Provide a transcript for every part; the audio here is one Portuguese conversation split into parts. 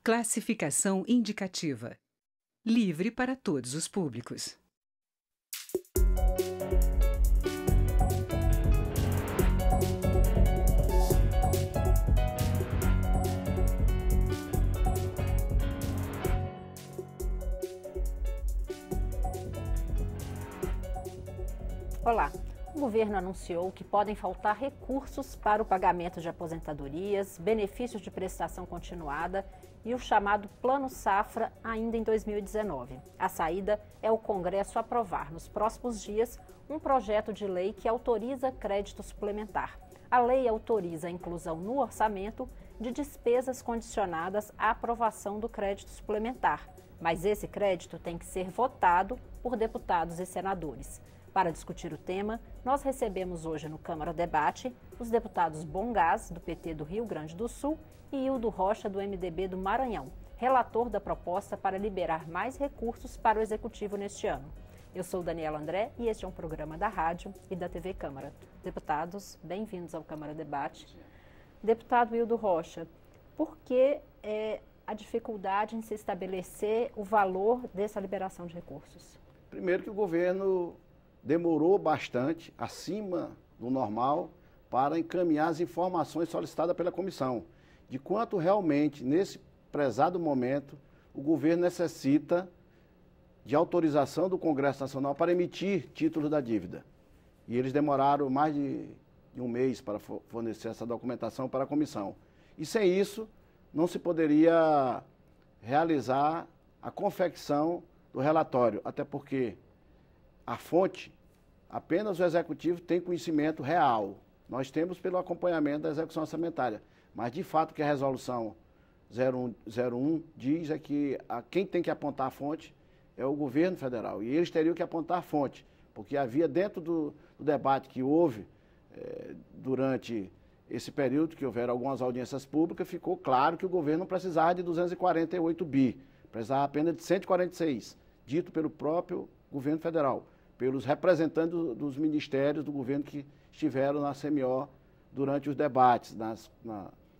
Classificação indicativa. Livre para todos os públicos. Olá, o governo anunciou que podem faltar recursos para o pagamento de aposentadorias, benefícios de prestação continuada e o chamado Plano Safra ainda em 2019. A saída é o Congresso aprovar nos próximos dias um projeto de lei que autoriza crédito suplementar. A lei autoriza a inclusão no orçamento de despesas condicionadas à aprovação do crédito suplementar, mas esse crédito tem que ser votado por deputados e senadores. Para discutir o tema, nós recebemos hoje no Câmara Debate os deputados Bongás, do PT do Rio Grande do Sul, e Hildo Rocha, do MDB do Maranhão, relator da proposta para liberar mais recursos para o Executivo neste ano. Eu sou Daniela André e este é um programa da rádio e da TV Câmara. Deputados, bem-vindos ao Câmara Debate. Deputado Hildo Rocha, por que a dificuldade em se estabelecer o valor dessa liberação de recursos? Primeiro que o governo demorou bastante, acima do normal, para encaminhar as informações solicitadas pela comissão, de quanto realmente, nesse prezado momento, o governo necessita de autorização do Congresso Nacional para emitir títulos da dívida. E eles demoraram mais de um mês para fornecer essa documentação para a comissão. E sem isso, não se poderia realizar a confecção do relatório, até porque a fonte, apenas o Executivo tem conhecimento real. Nós temos pelo acompanhamento da execução orçamentária. Mas, de fato, que a resolução 01 diz é que quem tem que apontar a fonte é o governo federal. E eles teriam que apontar a fonte, porque havia dentro do debate que houve durante esse período, que houveram algumas audiências públicas, ficou claro que o governo não precisava de 248 bi, precisava apenas de 146, dito pelo próprio governo federal, pelos representantes dos ministérios do governo que estiveram na CMO durante os debates,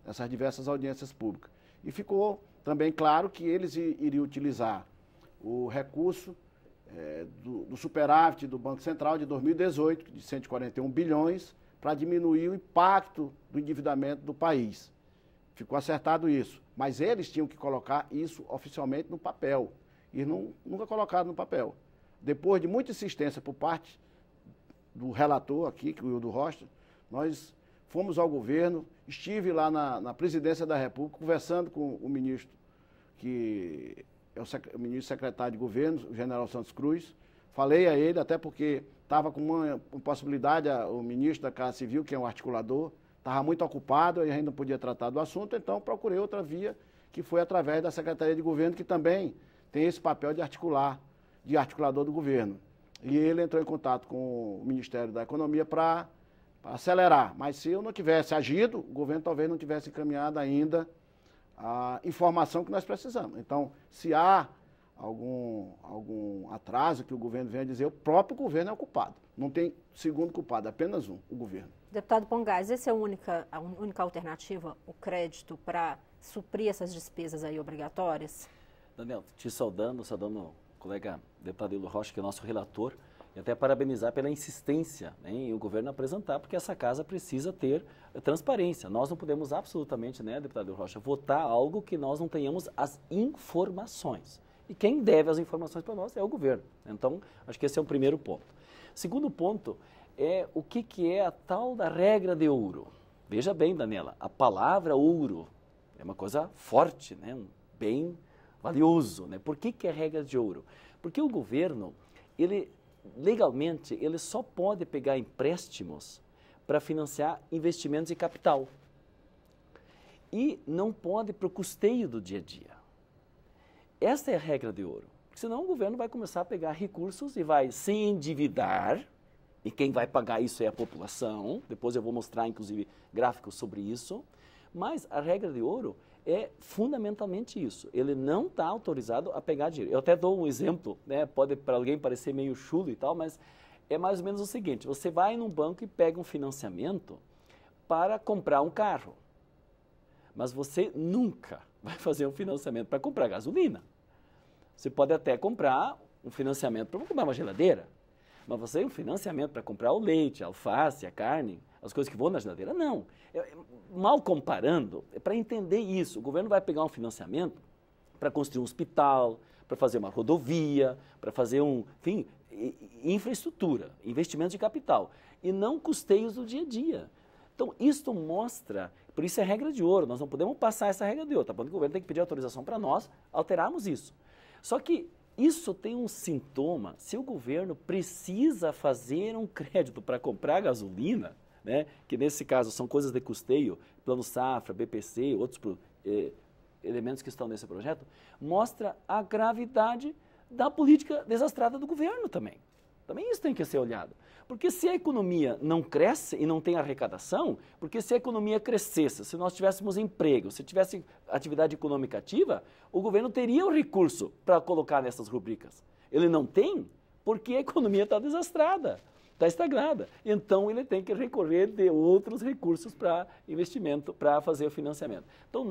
nessas diversas audiências públicas. E ficou também claro que eles iriam utilizar o recurso do superávit do Banco Central de 2018, de 141 bilhões, para diminuir o impacto do endividamento do país. Ficou acertado isso. Mas eles tinham que colocar isso oficialmente no papel. E nunca colocaram no papel. Depois de muita insistência por parte do relator aqui, que é o Hildo Rocha, nós fomos ao governo, estive lá na presidência da República, conversando com o ministro, que é o ministro secretário de governo, o general Santos Cruz. Falei a ele, até porque estava com uma possibilidade, o ministro da Casa Civil, que é um articulador, estava muito ocupado e a gente não podia tratar do assunto, então procurei outra via, que foi através da Secretaria de Governo, que também tem esse papel de articulador do governo. E ele entrou em contato com o Ministério da Economia para acelerar. Mas se eu não tivesse agido, o governo talvez não tivesse encaminhado ainda a informação que nós precisamos. Então, se há algum atraso que o governo venha dizer, o próprio governo é o culpado. Não tem segundo culpado, apenas um, o governo. Deputado Bongás, essa é a única alternativa, o crédito, para suprir essas despesas aí obrigatórias? Daniel, te saudando o colega deputado Hildo Rocha, que é nosso relator, e até parabenizar pela insistência em o governo apresentar, porque essa casa precisa ter transparência. Nós não podemos absolutamente, deputado Hildo Rocha, votar algo que nós não tenhamos as informações. E quem deve as informações para nós é o governo. Então, acho que esse é o primeiro ponto. Segundo ponto é o que é a tal da regra de ouro. Veja bem, Daniela, a palavra ouro é uma coisa forte, bem valioso. Por que é regra de ouro? Porque o governo, legalmente, ele só pode pegar empréstimos para financiar investimentos em capital. E não pode para o custeio do dia a dia. Esta é a regra de ouro. Porque senão o governo vai começar a pegar recursos e vai se endividar, e quem vai pagar isso é a população. Depois eu vou mostrar, inclusive, gráficos sobre isso. Mas a regra de ouro é fundamentalmente isso. Ele não está autorizado a pegar dinheiro. Eu até dou um exemplo, pode para alguém parecer meio chulo e tal, mas é mais ou menos o seguinte: você vai num banco e pega um financiamento para comprar um carro. mas você nunca vai fazer um financiamento para comprar gasolina. Você pode até comprar um financiamento para comprar uma geladeira, mas você um financiamento para comprar o leite, a alface, a carne, as coisas que vão na geladeira, não. Mal comparando, é para entender isso. O governo vai pegar um financiamento para construir um hospital, para fazer uma rodovia, para fazer enfim, infraestrutura, investimentos de capital, e não custeios do dia a dia. Então, isso mostra, por isso é regra de ouro, nós não podemos passar essa regra de ouro, tá bom? O governo tem que pedir autorização para nós alterarmos isso. Só que isso tem um sintoma, se o governo precisa fazer um crédito para comprar gasolina, né, que nesse caso são coisas de custeio, Plano Safra, BPC, outros elementos que estão nesse projeto, mostra a gravidade da política desastrada do governo também. Também isso tem que ser olhado. Porque se a economia não cresce e não tem arrecadação, porque se a economia crescesse, se nós tivéssemos emprego, se tivesse atividade econômica ativa, o governo teria o recurso para colocar nessas rubricas. Ele não tem porque a economia está desastrada, está estagnada. Então, ele tem que recorrer de outros recursos para investimento, para fazer o financiamento. Então,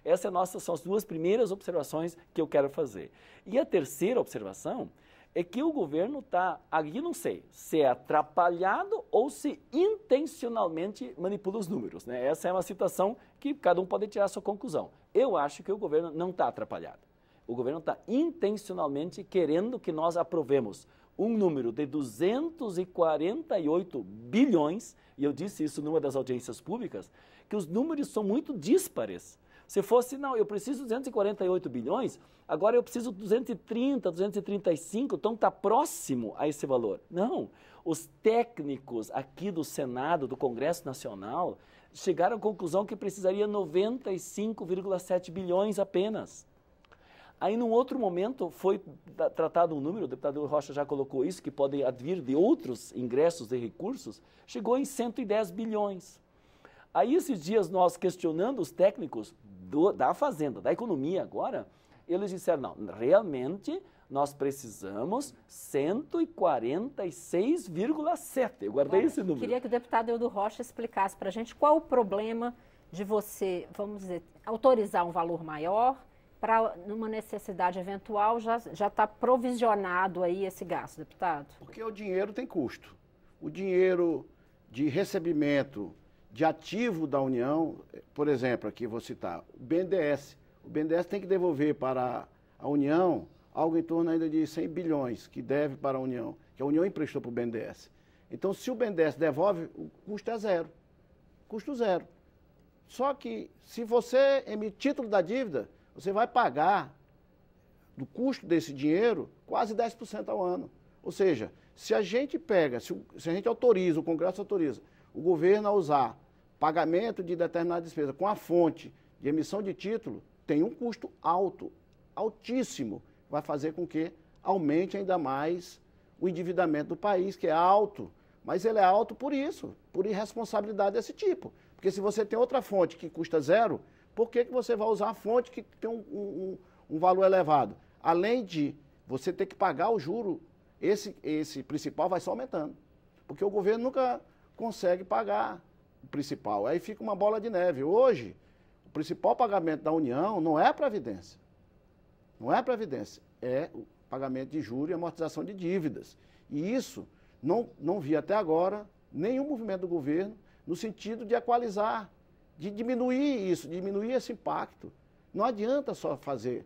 essas são as duas primeiras observações que eu quero fazer. E a terceira observação é que o governo está, aqui não sei, se é atrapalhado ou se intencionalmente manipula os números, né? Essa é uma situação que cada um pode tirar a sua conclusão. Eu acho que o governo não está atrapalhado. O governo está intencionalmente querendo que nós aprovemos um número de 248 bilhões, e eu disse isso numa das audiências públicas, que os números são muito díspares. Se fosse, não, eu preciso de 248 bilhões, agora eu preciso de 230, 235, então está próximo a esse valor. Não, os técnicos aqui do Senado, do Congresso Nacional, chegaram à conclusão que precisaria 95,7 bilhões apenas. Aí, num outro momento, foi tratado um número, o deputado Rocha já colocou isso, que pode advir de outros ingressos de recursos, chegou em 110 bilhões. Aí, esses dias, nós questionando os técnicos da Fazenda, da Economia agora, eles disseram, não, realmente nós precisamos 146,7. Eu guardei esse número. Queria que o deputado Eudo Rocha explicasse para a gente qual o problema de você, vamos dizer, autorizar um valor maior para, numa necessidade eventual, já está provisionado aí esse gasto, deputado? Porque o dinheiro tem custo. O dinheiro de recebimento de ativo da União, por exemplo, aqui vou citar, o BNDES. O BNDES tem que devolver para a União algo em torno ainda de 100 bilhões que deve para a União, que a União emprestou para o BNDES. Então, se o BNDES devolve, o custo é zero. Custo zero. Só que, se você emitir título da dívida, você vai pagar do custo desse dinheiro quase 10% ao ano. Ou seja, se a gente pega, se a gente autoriza, o Congresso autoriza, o governo a usar pagamento de determinada despesa com a fonte de emissão de título, tem um custo alto, altíssimo, vai fazer com que aumente ainda mais o endividamento do país, que é alto, mas ele é alto por isso, por irresponsabilidade desse tipo. Porque se você tem outra fonte que custa zero, por que você vai usar a fonte que tem um valor elevado? Além de você ter que pagar o juro, esse principal vai só aumentando. Porque o governo nunca consegue pagar o principal. Aí fica uma bola de neve. Hoje, o principal pagamento da União não é a Previdência. Não é a Previdência, é o pagamento de juros e amortização de dívidas. E isso não vi até agora nenhum movimento do governo no sentido de equalizar, de diminuir isso, diminuir esse impacto. Não adianta só fazer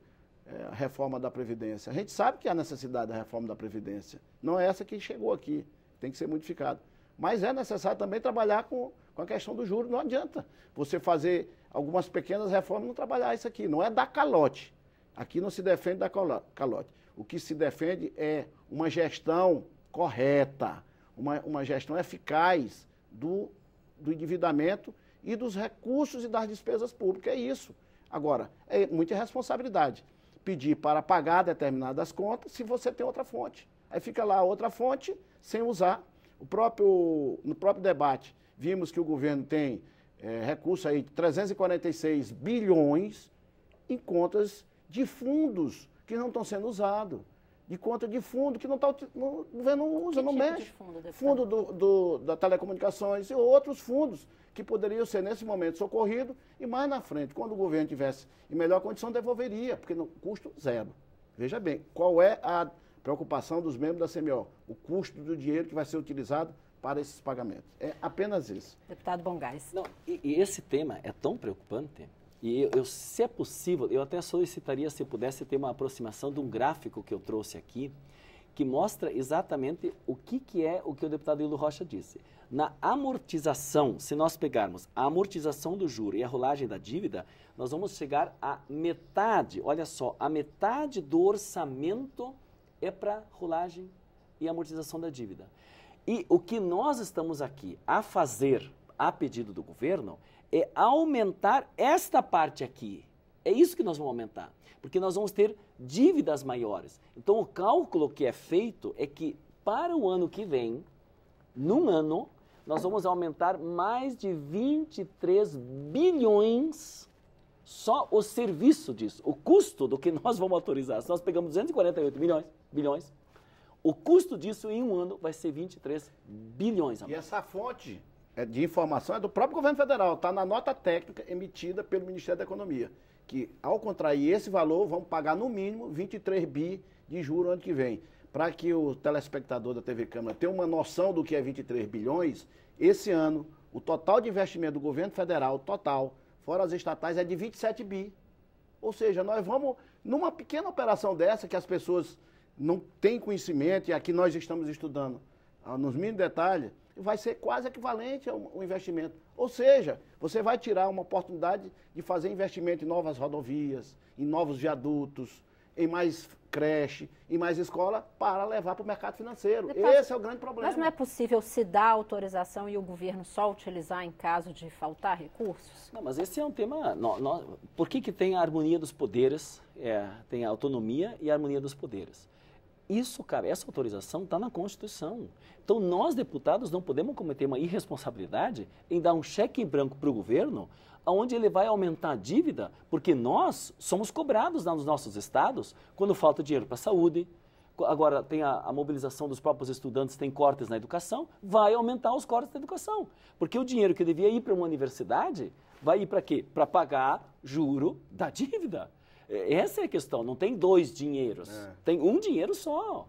a reforma da Previdência. A gente sabe que há necessidade da reforma da Previdência. Não é essa que chegou aqui, tem que ser modificada. Mas é necessário também trabalhar com a questão do juro. Não adianta você fazer algumas pequenas reformas e não trabalhar isso aqui. Não é dar calote. Aqui não se defende dar calote. O que se defende é uma gestão correta, uma gestão eficaz do endividamento e dos recursos e das despesas públicas. É isso. Agora, é muita irresponsabilidade pedir para pagar determinadas contas se você tem outra fonte. Aí fica lá outra fonte sem usar. No próprio debate, vimos que o governo tem recurso aí de 346 bilhões em contas de fundos que não estão sendo usados. de conta de fundo que não tá, o governo não usa, Que não tipo mexe. de fundo, deputado? Fundo da telecomunicações e outros fundos que poderiam ser, nesse momento, socorridos e mais na frente, quando o governo tivesse em melhor condição, devolveria, porque no custo zero. Veja bem, qual é a preocupação dos membros da CMO? O custo do dinheiro que vai ser utilizado para esses pagamentos. É apenas isso. Deputado Bongás. Não, e esse tema é tão preocupante, e se é possível, eu até solicitaria se pudesse ter uma aproximação de um gráfico que eu trouxe aqui, que mostra exatamente o que é o que o deputado Hildo Rocha disse. Na amortização, se nós pegarmos a amortização do juro e a rolagem da dívida, nós vamos chegar a metade, olha só, a metade do orçamento é para rolagem e amortização da dívida. E o que nós estamos aqui a fazer, a pedido do governo, é aumentar esta parte aqui. É isso que nós vamos aumentar, porque nós vamos ter dívidas maiores. Então, o cálculo que é feito é que, para o ano que vem, num ano, nós vamos aumentar mais de 23 bilhões só o serviço disso, o custo do que nós vamos autorizar. Se nós pegamos 248 bilhões, o custo disso em um ano vai ser 23 bilhões. E essa fonte de informação é do próprio governo federal, está na nota técnica emitida pelo Ministério da Economia, que ao contrair esse valor, vamos pagar no mínimo 23 bi de juros ano que vem. Para que o telespectador da TV Câmara tenha uma noção do que é 23 bilhões, esse ano o total de investimento do governo federal, total, fora as estatais, é de 27 bi. Ou seja, nós vamos, numa pequena operação dessa, que as pessoas não têm conhecimento, e aqui nós estamos estudando nos mínimos detalhes, vai ser quase equivalente ao investimento. Ou seja, você vai tirar uma oportunidade de fazer investimento em novas rodovias, em novos viadutos, em mais creche, em mais escola, para levar para o mercado financeiro. Esse é o grande problema. Mas não é possível se dar autorização e o governo só utilizar em caso de faltar recursos? Não, mas esse é um tema... por que tem a harmonia dos poderes, tem a autonomia e a harmonia dos poderes? Isso, cara, essa autorização está na Constituição. Então, nós, deputados, não podemos cometer uma irresponsabilidade em dar um cheque em branco para o governo, onde ele vai aumentar a dívida, porque nós somos cobrados nos nossos estados quando falta dinheiro para a saúde. Agora, tem a mobilização dos próprios estudantes, tem cortes na educação, vai aumentar os cortes da educação. Porque o dinheiro que devia ir para uma universidade vai ir para quê? Para pagar juro da dívida. Essa é a questão, não tem dois dinheiros, tem um dinheiro só.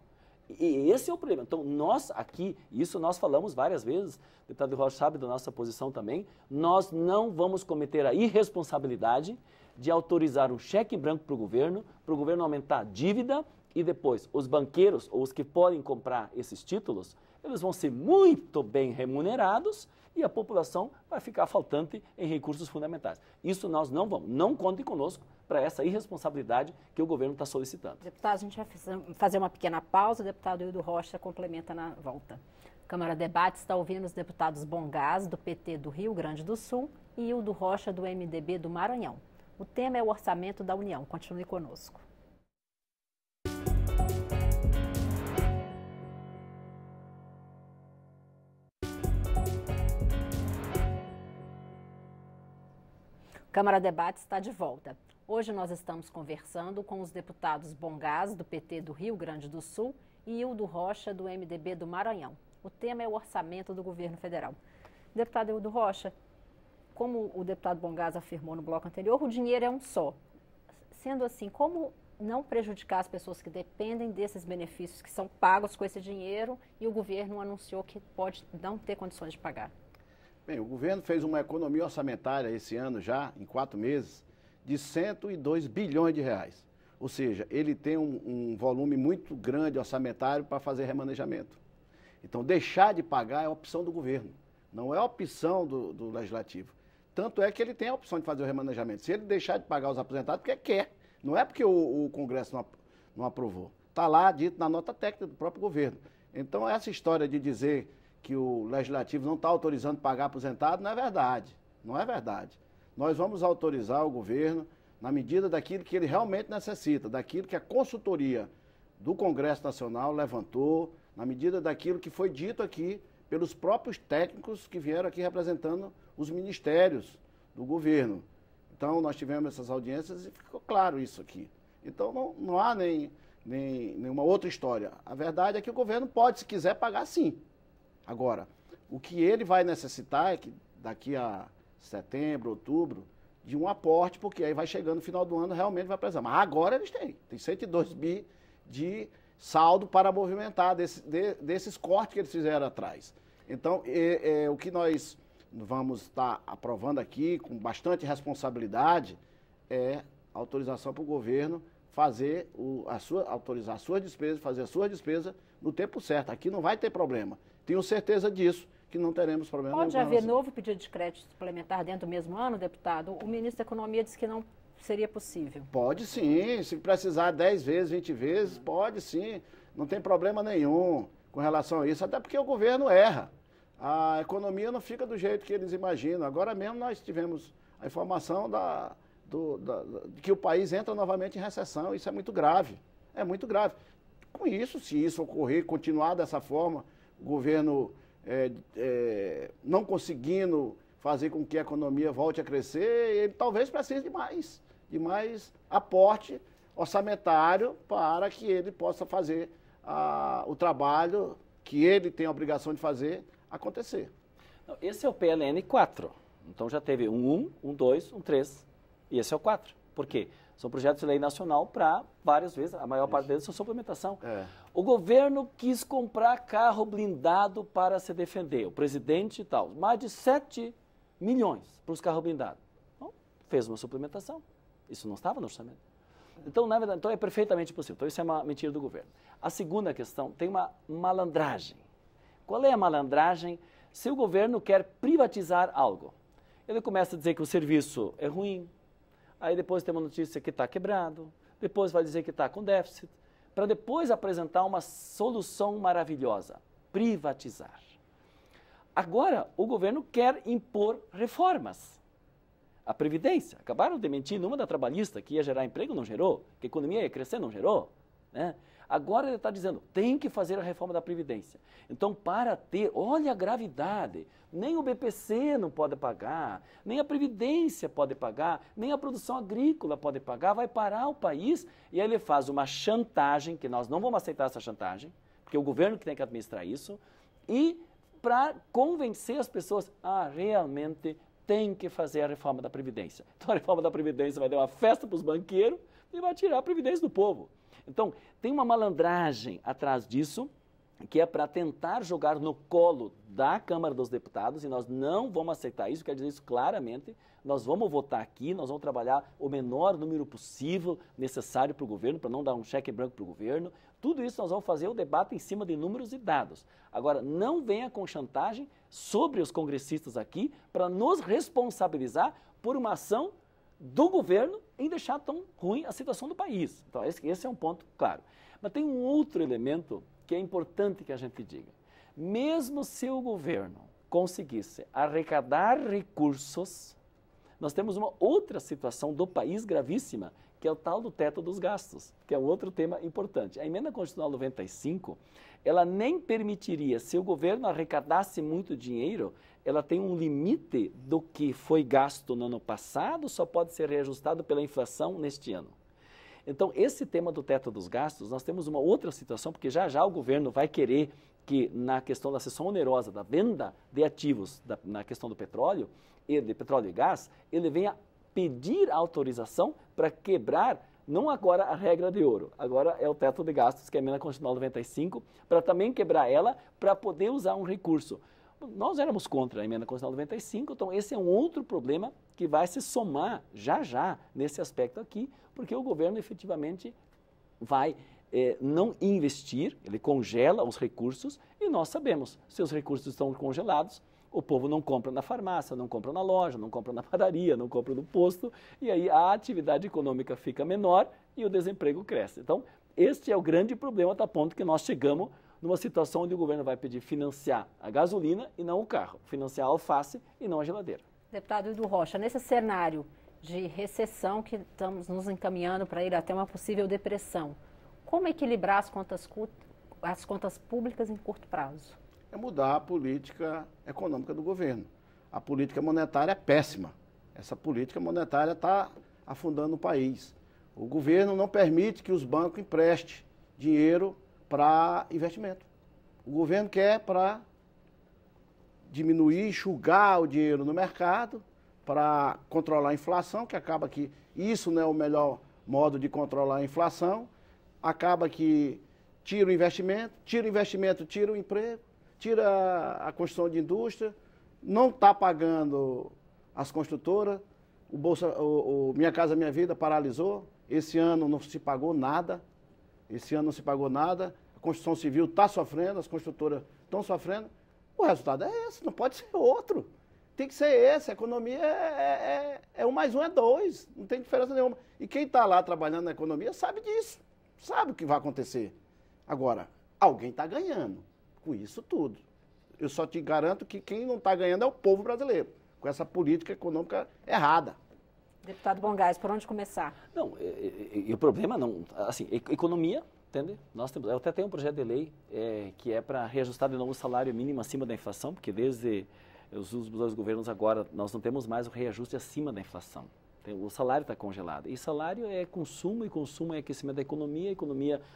E esse é o problema. Então, nós aqui, isso nós falamos várias vezes, o deputado Rocha sabe da nossa posição também, nós não vamos cometer a irresponsabilidade de autorizar um cheque em branco para o governo aumentar a dívida e depois os banqueiros ou os que podem comprar esses títulos, eles vão ser muito bem remunerados e a população vai ficar faltante em recursos fundamentais. Isso nós não vamos, não contem conosco para essa irresponsabilidade que o governo está solicitando. Deputado, a gente vai fazer uma pequena pausa, o deputado Hildo Rocha complementa na volta. Câmara Debates está ouvindo os deputados Bongás, do PT do Rio Grande do Sul, e Hildo Rocha, do MDB do Maranhão. O tema é o orçamento da União. Continue conosco. Câmara Debates está de volta. Hoje nós estamos conversando com os deputados Bongás, do PT do Rio Grande do Sul, e Hildo Rocha, do MDB do Maranhão. O tema é o orçamento do governo federal. Deputado Hildo Rocha, como o deputado Bongás afirmou no bloco anterior, o dinheiro é um só. Sendo assim, como não prejudicar as pessoas que dependem desses benefícios que são pagos com esse dinheiro e o governo anunciou que pode não ter condições de pagar? Bem, o governo fez uma economia orçamentária esse ano já, em 4 meses, de 102 bilhões de reais. Ou seja, ele tem um volume muito grande orçamentário para fazer remanejamento. Então, deixar de pagar é a opção do governo, não é a opção do legislativo. Tanto é que ele tem a opção de fazer o remanejamento. Se ele deixar de pagar os aposentados, porque quer. Não é porque o Congresso não aprovou. Está lá dito na nota técnica do próprio governo. Então, essa história de dizer que o legislativo não está autorizando pagar aposentado não é verdade. Não é verdade. Nós vamos autorizar o governo na medida daquilo que ele realmente necessita, daquilo que a consultoria do Congresso Nacional levantou, na medida daquilo que foi dito aqui pelos próprios técnicos que vieram aqui representando os ministérios do governo. Então, nós tivemos essas audiências e ficou claro isso aqui. Então, não há nem nenhuma outra história. A verdade é que o governo pode, se quiser, pagar sim. Agora, o que ele vai necessitar é que daqui a setembro, outubro, de um aporte, porque aí vai chegando no final do ano, realmente vai precisar. Mas agora eles têm 102 bi de saldo para movimentar desses cortes que eles fizeram atrás. Então, o que nós vamos estar aprovando aqui, com bastante responsabilidade, é autorização para o governo autorizar as suas despesas, fazer a sua despesa no tempo certo. Aqui não vai ter problema. Tenho certeza disso, que não teremos problema. Pode haver novo pedido de crédito suplementar dentro do mesmo ano, deputado? O ministro da Economia disse que não seria possível. Pode sim, se precisar 10 vezes, 20 vezes, pode sim. Não tem problema nenhum com relação a isso, até porque o governo erra. A economia não fica do jeito que eles imaginam. Agora mesmo nós tivemos a informação de que o país entra novamente em recessão. Isso é muito grave. É muito grave. Com isso, se isso ocorrer, continuar dessa forma, o governo não conseguindo fazer com que a economia volte a crescer, ele talvez precise de mais aporte orçamentário para que ele possa fazer o trabalho que ele tem a obrigação de fazer acontecer. Esse é o PLN 4. Então já teve um 1, um 2, um 3 e esse é o 4. Por quê? São projetos de lei nacional para várias vezes, a maior parte deles são suplementação. O governo quis comprar carro blindado para se defender, o presidente e tal, mais de 7 milhões para os carros blindados. Então, fez uma suplementação. Isso não estava no orçamento. Então, na verdade, é perfeitamente possível. Então, isso é uma mentira do governo. A segunda questão, tem uma malandragem. Qual é a malandragem? Se o governo quer privatizar algo, ele começa a dizer que o serviço é ruim, aí depois tem uma notícia que está quebrado, depois vai dizer que está com déficit, para depois apresentar uma solução maravilhosa, privatizar. Agora, o governo quer impor reformas. A Previdência, acabaram de mentir numa da trabalhista que ia gerar emprego, não gerou, que a economia ia crescer, não gerou, né? Agora ele está dizendo, tem que fazer a reforma da Previdência. Então, para ter, olha a gravidade, nem o BPC não pode pagar, nem a Previdência pode pagar, nem a produção agrícola pode pagar, vai parar o país. E aí ele faz uma chantagem, que nós não vamos aceitar essa chantagem, porque é o governo que tem que administrar isso, e para convencer as pessoas, realmente tem que fazer a reforma da Previdência. Então, a reforma da Previdência vai dar uma festa para os banqueiros e vai tirar a Previdência do povo. Então, tem uma malandragem atrás disso, que é para tentar jogar no colo da Câmara dos Deputados, e nós não vamos aceitar isso, quer dizer isso claramente, nós vamos votar aqui, nós vamos trabalhar o menor número possível necessário para o governo, para não dar um cheque branco para o governo, tudo isso nós vamos fazer o debate em cima de números e dados. Agora, não venha com chantagem sobre os congressistas aqui para nos responsabilizar por uma ação do governo em deixar tão ruim a situação do país. Então, esse é um ponto claro. Mas tem um outro elemento que é importante que a gente diga. Mesmo se o governo conseguisse arrecadar recursos, nós temos uma outra situação do país gravíssima, que é o tal do teto dos gastos, que é um outro tema importante. A emenda constitucional 95, ela nem permitiria, se o governo arrecadasse muito dinheiro, ela tem um limite do que foi gasto no ano passado, só pode ser reajustado pela inflação neste ano. Então, esse tema do teto dos gastos, nós temos uma outra situação, porque já já o governo vai querer que na questão da cessão onerosa, da venda de ativos, na questão do petróleo, de petróleo e gás, ele venha pedir autorização para quebrar, não agora a regra de ouro, agora é o teto de gastos, que é a emenda constitucional 95, para também quebrar ela, para poder usar um recurso. Nós éramos contra a emenda constitucional 95, então esse é um outro problema que vai se somar já já nesse aspecto aqui, porque o governo efetivamente vai não investir, ele congela os recursos e nós sabemos, se os recursos estão congelados, o povo não compra na farmácia, não compra na loja, não compra na padaria, não compra no posto, e aí a atividade econômica fica menor e o desemprego cresce. Então, este é o grande problema, até o ponto que nós chegamos numa situação onde o governo vai pedir financiar a gasolina e não o carro, financiar a alface e não a geladeira. Deputado Hildo Rocha, nesse cenário de recessão que estamos nos encaminhando para ir até uma possível depressão, como equilibrar as contas públicas em curto prazo? É mudar a política econômica do governo. A política monetária é péssima. Essa política monetária está afundando o país. O governo não permite que os bancos emprestem. dinheiro para investimento. O governo quer para diminuir, enxugar o dinheiro no mercado, para controlar a inflação, que acaba que isso não é o melhor modo de controlar a inflação, acaba que tira o investimento, tira o emprego, tira a construção de indústria, não está pagando as construtoras, o Minha Casa Minha Vida paralisou, esse ano não se pagou nada, a construção civil está sofrendo, as construtoras estão sofrendo, o resultado é esse, não pode ser outro. Tem que ser esse, a economia é 1 mais 1 é 2, não tem diferença nenhuma. E quem está lá trabalhando na economia sabe disso, sabe o que vai acontecer. Agora, alguém está ganhando com isso tudo. Eu só te garanto que quem não está ganhando é o povo brasileiro, com essa política econômica errada. Deputado Bongás, por onde começar? Não, e o problema não, assim, economia, entende? Eu até tenho um projeto de lei que é para reajustar de novo o salário mínimo acima da inflação, porque desde os dois governos agora nós não temos mais o reajuste acima da inflação. O salário está congelado. E salário é consumo, e consumo é aquecimento da economia,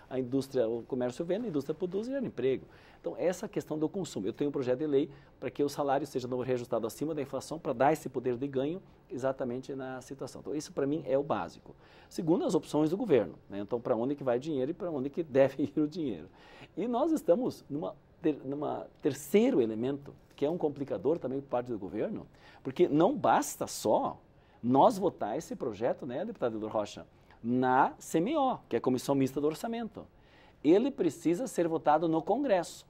a indústria, o comércio vende, a indústria produz e gera emprego. Então, essa questão do consumo. Eu tenho um projeto de lei para que o salário seja reajustado acima da inflação, para dar esse poder de ganho exatamente na situação. Então, isso para mim é o básico. Segundo, as opções do governo, né? Então, para onde que vai o dinheiro e para onde que deve ir o dinheiro. E nós estamos numa terceiro elemento, que é um complicador também por parte do governo, porque não basta só nós votar esse projeto, né, deputado Eduardo Rocha, na CMO, que é a Comissão Mista do Orçamento. Ele precisa ser votado no Congresso.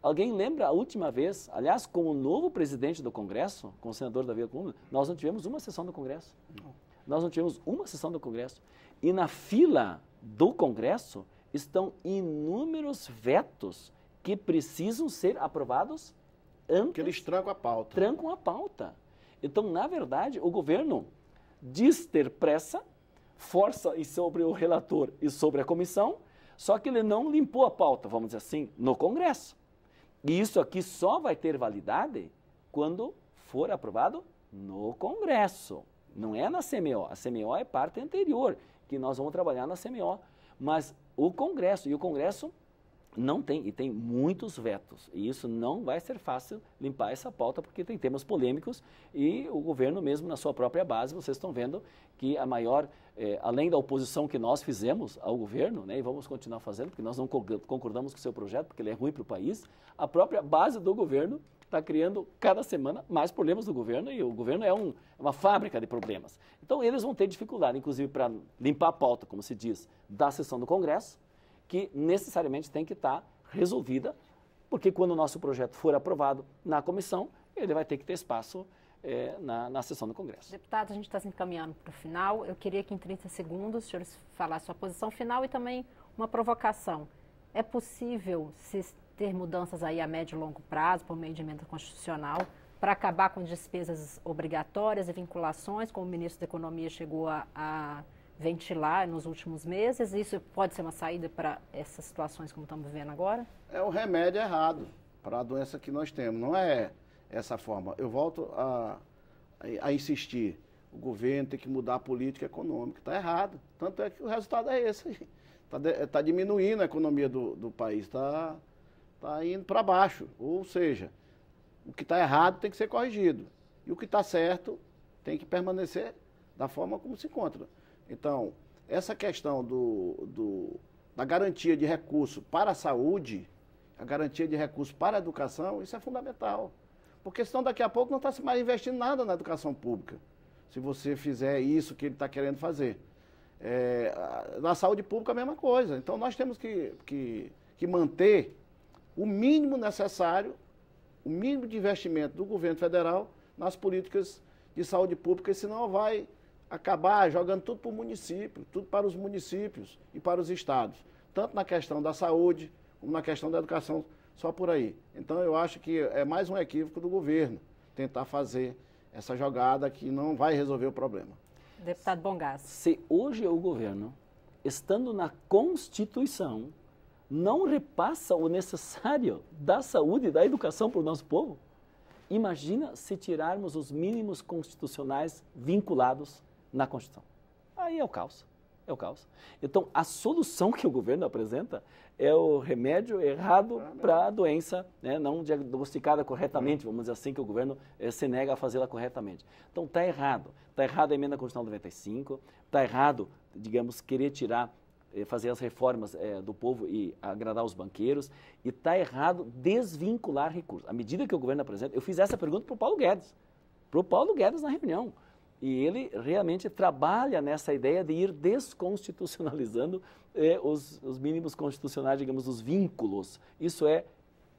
Alguém lembra a última vez, aliás, com o novo presidente do Congresso, com o senador Davi Alcolumbre, nós não tivemos uma sessão do Congresso. Nós não tivemos uma sessão do Congresso. E na fila do Congresso estão inúmeros vetos que precisam ser aprovados antes. Porque eles trancam a pauta. Trancam a pauta. Então, na verdade, o governo diz ter pressa, força sobre o relator e sobre a comissão, só que ele não limpou a pauta, vamos dizer assim, no Congresso. E isso aqui só vai ter validade quando for aprovado no Congresso. Não é na CMO. A CMO é parte anterior, que nós vamos trabalhar na CMO. Mas o Congresso, e o Congresso não tem, e tem muitos vetos, e isso não vai ser fácil limpar essa pauta, porque tem temas polêmicos, e o governo mesmo, na sua própria base, vocês estão vendo que a maior, além da oposição que nós fizemos ao governo, né, e vamos continuar fazendo, porque nós não concordamos com o seu projeto, porque ele é ruim para o país, a própria base do governo está criando cada semana mais problemas do governo, e o governo é uma fábrica de problemas. Então eles vão ter dificuldade, inclusive para limpar a pauta, como se diz, da sessão do Congresso, que necessariamente tem que estar resolvida, porque quando o nosso projeto for aprovado na comissão, ele vai ter que ter espaço na sessão do Congresso. Deputado, a gente está se encaminhando para o final. Eu queria que em 30 segundos o senhor falasse sua posição final e também uma provocação. É possível se ter mudanças aí a médio e longo prazo, por meio de emenda constitucional, para acabar com despesas obrigatórias e vinculações, como o ministro da Economia chegou a ventilar nos últimos meses? Isso pode ser uma saída para essas situações como estamos vivendo agora? É o remédio errado para a doença que nós temos, não é essa forma. Eu volto a insistir, o governo tem que mudar a política econômica, está errado. Tanto é que o resultado é esse, está diminuindo a economia do país, está indo para baixo, ou seja, o que está errado tem que ser corrigido, e o que está certo tem que permanecer da forma como se encontra. Então, essa questão da garantia de recurso para a saúde, a garantia de recurso para a educação, isso é fundamental. Porque senão daqui a pouco não está se mais investindo nada na educação pública, se você fizer isso que ele está querendo fazer. Na saúde pública a mesma coisa. Então nós temos que manter o mínimo necessário, o mínimo de investimento do governo federal nas políticas de saúde pública, senão vai acabar jogando tudo para o município, tudo para os municípios e para os estados, tanto na questão da saúde como na questão da educação, só por aí. Então eu acho que é mais um equívoco do governo tentar fazer essa jogada que não vai resolver o problema. Deputado Bongás. Se hoje o governo, estando na Constituição, não repassa o necessário da saúde e da educação para o nosso povo, imagina se tirarmos os mínimos constitucionais vinculados na Constituição. Aí é o caos. É o caos. Então, a solução que o governo apresenta é o remédio errado para a doença, né, não diagnosticada corretamente, vamos dizer assim, que o governo se nega a fazê-la corretamente. Então, está errado. Está errado a emenda constitucional 95, está errado, digamos, querer tirar, fazer as reformas do povo e agradar os banqueiros, e está errado desvincular recursos. À medida que o governo apresenta, eu fiz essa pergunta para o Paulo Guedes na reunião. E ele realmente trabalha nessa ideia de ir desconstitucionalizando os mínimos constitucionais, digamos, os vínculos. Isso é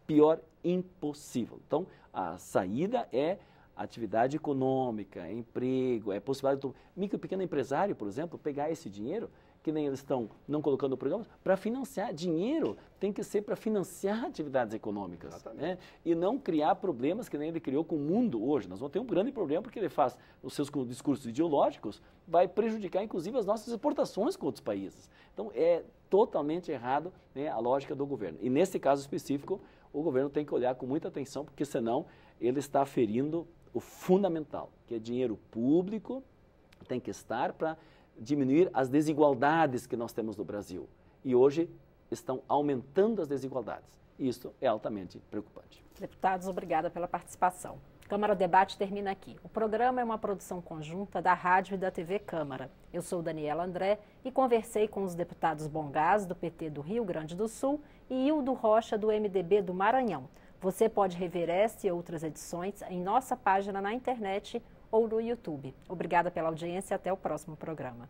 pior impossível. Então, a saída é atividade econômica, é emprego, é possibilidade do micro e pequeno empresário, por exemplo, pegar esse dinheiro, que nem eles estão não colocando no programa, para financiar. Dinheiro tem que ser para financiar atividades econômicas, né? E não criar problemas que nem ele criou com o mundo hoje. Nós vamos ter um grande problema porque ele faz os seus discursos ideológicos, vai prejudicar inclusive as nossas exportações com outros países. Então é totalmente errado, né, a lógica do governo. E nesse caso específico, o governo tem que olhar com muita atenção, porque senão ele está ferindo o fundamental, que é dinheiro público, tem que estar para diminuir as desigualdades que nós temos no Brasil. E hoje estão aumentando as desigualdades. Isso é altamente preocupante. Deputados, obrigada pela participação. Câmara Debate termina aqui. O programa é uma produção conjunta da Rádio e da TV Câmara. Eu sou Daniela André e conversei com os deputados Bongás, do PT do Rio Grande do Sul, e Hildo Rocha, do MDB do Maranhão. Você pode rever esta e outras edições em nossa página na internet ou no YouTube. Obrigada pela audiência e até o próximo programa.